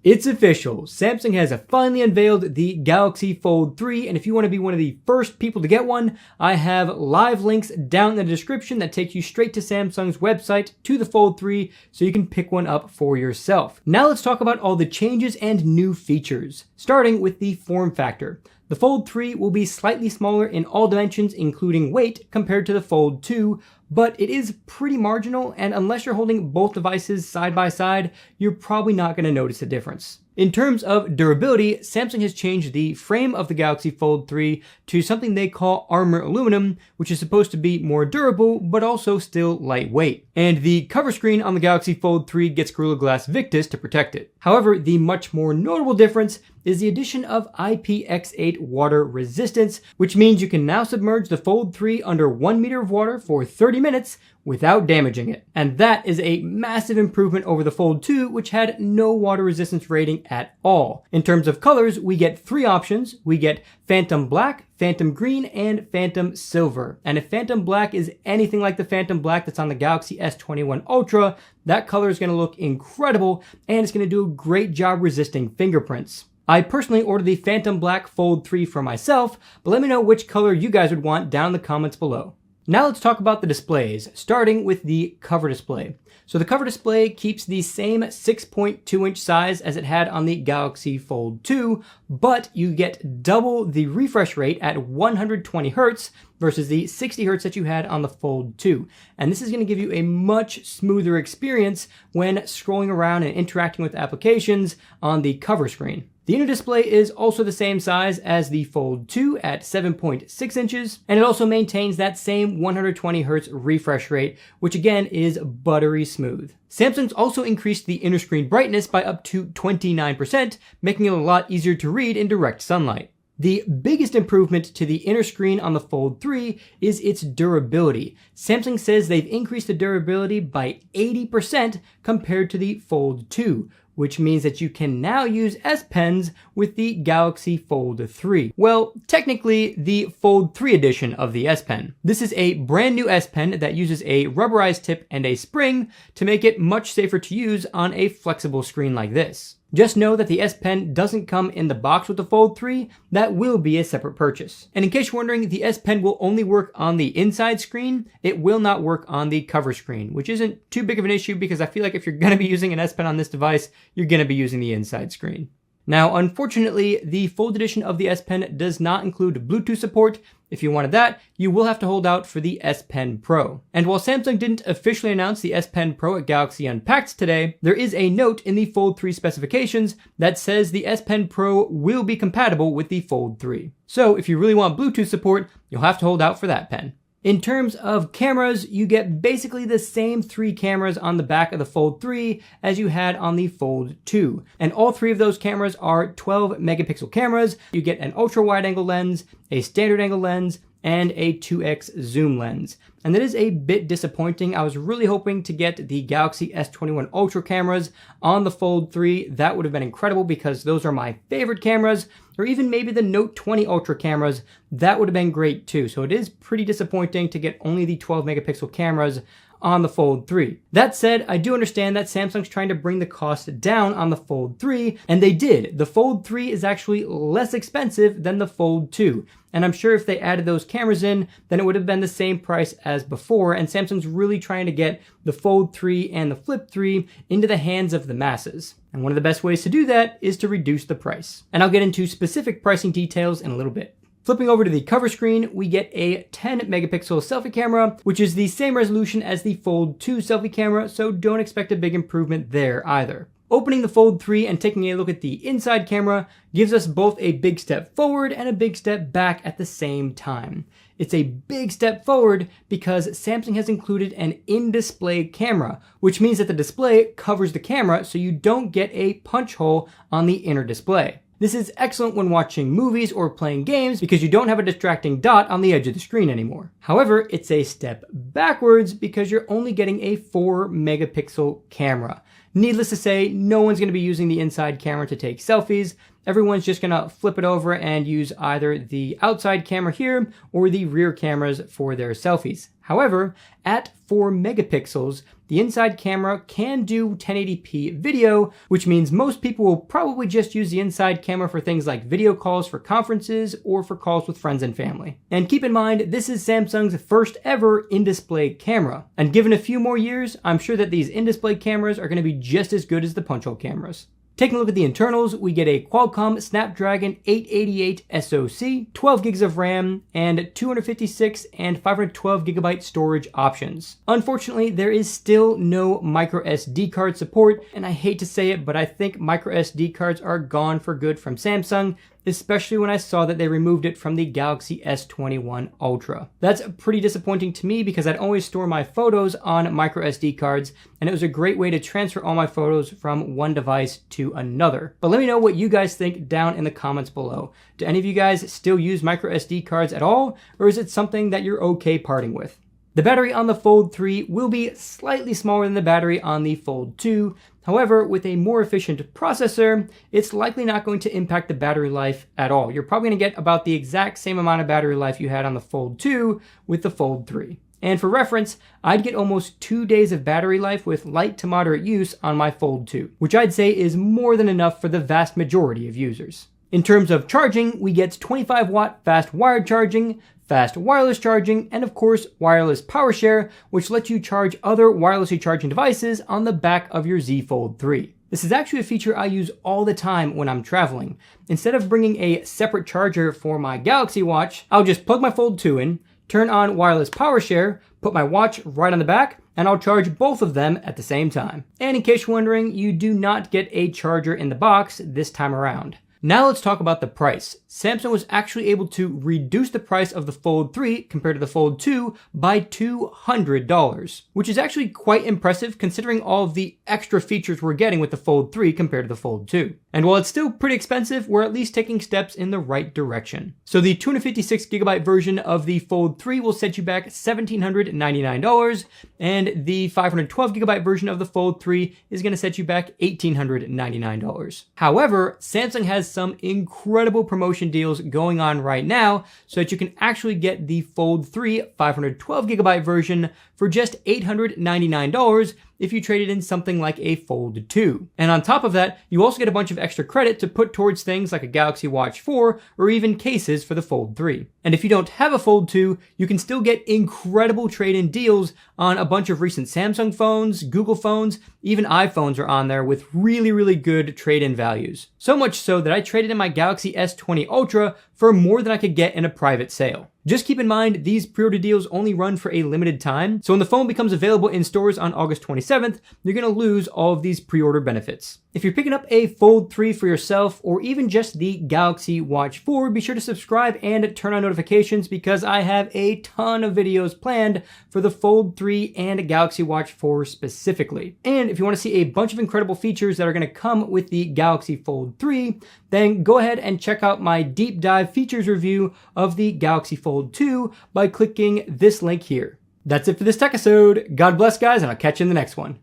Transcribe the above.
It's official. Samsung has finally unveiled the Galaxy Fold 3, and if you want to be one of the first people to get one, I have live links down in the description that take you straight to Samsung's website to the Fold 3 so you can pick one up for yourself. Now let's talk about all the changes and new features, starting with the form factor. The Fold 3 will be slightly smaller in all dimensions, including weight, compared to the Fold 2, but it is pretty marginal, and unless you're holding both devices side by side, you're probably not going to notice a difference. In terms of durability, Samsung has changed the frame of the Galaxy Fold 3 to something they call armor aluminum, which is supposed to be more durable, but also still lightweight. And the cover screen on the Galaxy Fold 3 gets Gorilla Glass Victus to protect it. However, the much more notable difference is the addition of IPX8 water resistance, which means you can now submerge the Fold 3 under 1 meter of water for 30 minutes without damaging it. And that is a massive improvement over the Fold 2, which had no water resistance rating at all. In terms of colors, we get 3 options. We get Phantom Black, Phantom Green, and Phantom Silver. And if Phantom Black is anything like the Phantom Black that's on the Galaxy S21 Ultra, that color is going to look incredible, and it's going to do a great job resisting fingerprints. I personally ordered the Phantom Black Fold 3 for myself, but let me know which color you guys would want down in the comments below. Now let's talk about the displays, starting with the cover display. So the cover display keeps the same 6.2 inch size as it had on the Galaxy Fold 2, but you get double the refresh rate at 120 Hz versus the 60 Hz that you had on the Fold 2. And this is going to give you a much smoother experience when scrolling around and interacting with applications on the cover screen. The inner display is also the same size as the Fold 2 at 7.6 inches, and it also maintains that same 120 Hz refresh rate, which again is buttery smooth. Samsung's also increased the inner screen brightness by up to 29%, making it a lot easier to read in direct sunlight. The biggest improvement to the inner screen on the Fold 3 is its durability. Samsung says they've increased the durability by 80% compared to the Fold 2, which means that you can now use S Pens with the Galaxy Fold 3. Well, technically the Fold 3 edition of the S Pen. This is a brand new S Pen that uses a rubberized tip and a spring to make it much safer to use on a flexible screen like this. Just know that the S Pen doesn't come in the box with the Fold 3, that will be a separate purchase. And in case you're wondering, the S Pen will only work on the inside screen, it will not work on the cover screen, which isn't too big of an issue because I feel like if you're going to be using an S Pen on this device, you're going to be using the inside screen. Now, unfortunately, the Fold edition of the S Pen does not include Bluetooth support. If you wanted that, you will have to hold out for the S Pen Pro. And while Samsung didn't officially announce the S Pen Pro at Galaxy Unpacked today, there is a note in the Fold 3 specifications that says the S Pen Pro will be compatible with the Fold 3. So if you really want Bluetooth support, you'll have to hold out for that pen. In terms of cameras, you get basically the same 3 cameras on the back of the Fold 3 as you had on the Fold 2. And all 3 of those cameras are 12 megapixel cameras. You get an ultra wide angle lens, a standard angle lens, and a 2x zoom lens. And that is a bit disappointing. I was really hoping to get the Galaxy S21 Ultra cameras on the Fold 3. That would have been incredible because those are my favorite cameras, or even maybe the Note 20 Ultra cameras. That would have been great too. So it is pretty disappointing to get only the 12 megapixel cameras on the Fold 3. That said, I do understand that Samsung's trying to bring the cost down on the Fold 3, and they did. The Fold 3 is actually less expensive than the Fold 2. And I'm sure if they added those cameras in, then it would have been the same price as before, and Samsung's really trying to get the Fold 3 and the Flip 3 into the hands of the masses. And one of the best ways to do that is to reduce the price. And I'll get into specific pricing details in a little bit. Flipping over to the cover screen, we get a 10 megapixel selfie camera, which is the same resolution as the Fold 2 selfie camera, so don't expect a big improvement there either. Opening the Fold 3 and taking a look at the inside camera gives us both a big step forward and a big step back at the same time. It's a big step forward because Samsung has included an in-display camera, which means that the display covers the camera so you don't get a punch hole on the inner display. This is excellent when watching movies or playing games because you don't have a distracting dot on the edge of the screen anymore. However, it's a step backwards because you're only getting a 4 megapixel camera. Needless to say, no one's going to be using the inside camera to take selfies, everyone's just gonna flip it over and use either the outside camera here or the rear cameras for their selfies. However, at 4 megapixels, the inside camera can do 1080p video, which means most people will probably just use the inside camera for things like video calls for conferences or for calls with friends and family. And keep in mind, this is Samsung's first ever in-display camera. And given a few more years, I'm sure that these in-display cameras are going to be just as good as the punch-hole cameras. Taking a look at the internals, we get a Qualcomm Snapdragon 888 SoC, 12 gigs of RAM, and 256 and 512 gigabyte storage options. Unfortunately, there is still no micro SD card support, and I hate to say it, but I think micro SD cards are gone for good from Samsung, especially when I saw that they removed it from the Galaxy S21 Ultra. That's pretty disappointing to me because I'd always store my photos on micro SD cards, and it was a great way to transfer all my photos from one device to another. But let me know what you guys think down in the comments below. Do any of you guys still use micro SD cards at all, or is it something that you're okay parting with? The battery on the Fold 3 will be slightly smaller than the battery on the Fold 2. However, with a more efficient processor, it's likely not going to impact the battery life at all. You're probably going to get about the exact same amount of battery life you had on the Fold 2 with the Fold 3. And for reference, I'd get almost 2 days of battery life with light to moderate use on my Fold 2, which I'd say is more than enough for the vast majority of users. In terms of charging, we get 25-watt fast wired charging, fast wireless charging, and of course, wireless power share, which lets you charge other wirelessly charging devices on the back of your Z Fold 3. This is actually a feature I use all the time when I'm traveling. Instead of bringing a separate charger for my Galaxy Watch, I'll just plug my Fold 2 in, turn on wireless power share, put my watch right on the back, and I'll charge both of them at the same time. And in case you're wondering, you do not get a charger in the box this time around. Now let's talk about the price. Samsung was actually able to reduce the price of the Fold 3 compared to the Fold 2 by $200, which is actually quite impressive considering all of the extra features we're getting with the Fold 3 compared to the Fold 2. And while it's still pretty expensive, we're at least taking steps in the right direction. So the 256GB version of the Fold 3 will set you back $1,799, and the 512GB version of the Fold 3 is going to set you back $1,899. However, Samsung has some incredible promotion deals going on right now so that you can actually get the Fold 3 512GB version for just $899 if you trade it in something like a Fold 2. And on top of that, you also get a bunch of extra credit to put towards things like a Galaxy Watch 4 or even cases for the Fold 3. And if you don't have a Fold 2, you can still get incredible trade-in deals on a bunch of recent Samsung phones, Google phones, even iPhones are on there with really, really good trade-in values. So much so that I traded in my Galaxy S20 Ultra for more than I could get in a private sale. Just keep in mind, these pre-order deals only run for a limited time, so when the phone becomes available in stores on August 27th, you're going to lose all of these pre-order benefits. If you're picking up a Fold 3 for yourself, or even just the Galaxy Watch 4, be sure to subscribe and turn on notifications because I have a ton of videos planned for the Fold 3 and Galaxy Watch 4 specifically. And if you want to see a bunch of incredible features that are going to come with the Galaxy Fold 3, then go ahead and check out my deep dive features review of the Galaxy Fold 2 by clicking this link here. That's it for this tech episode. God bless, guys, and I'll catch you in the next one.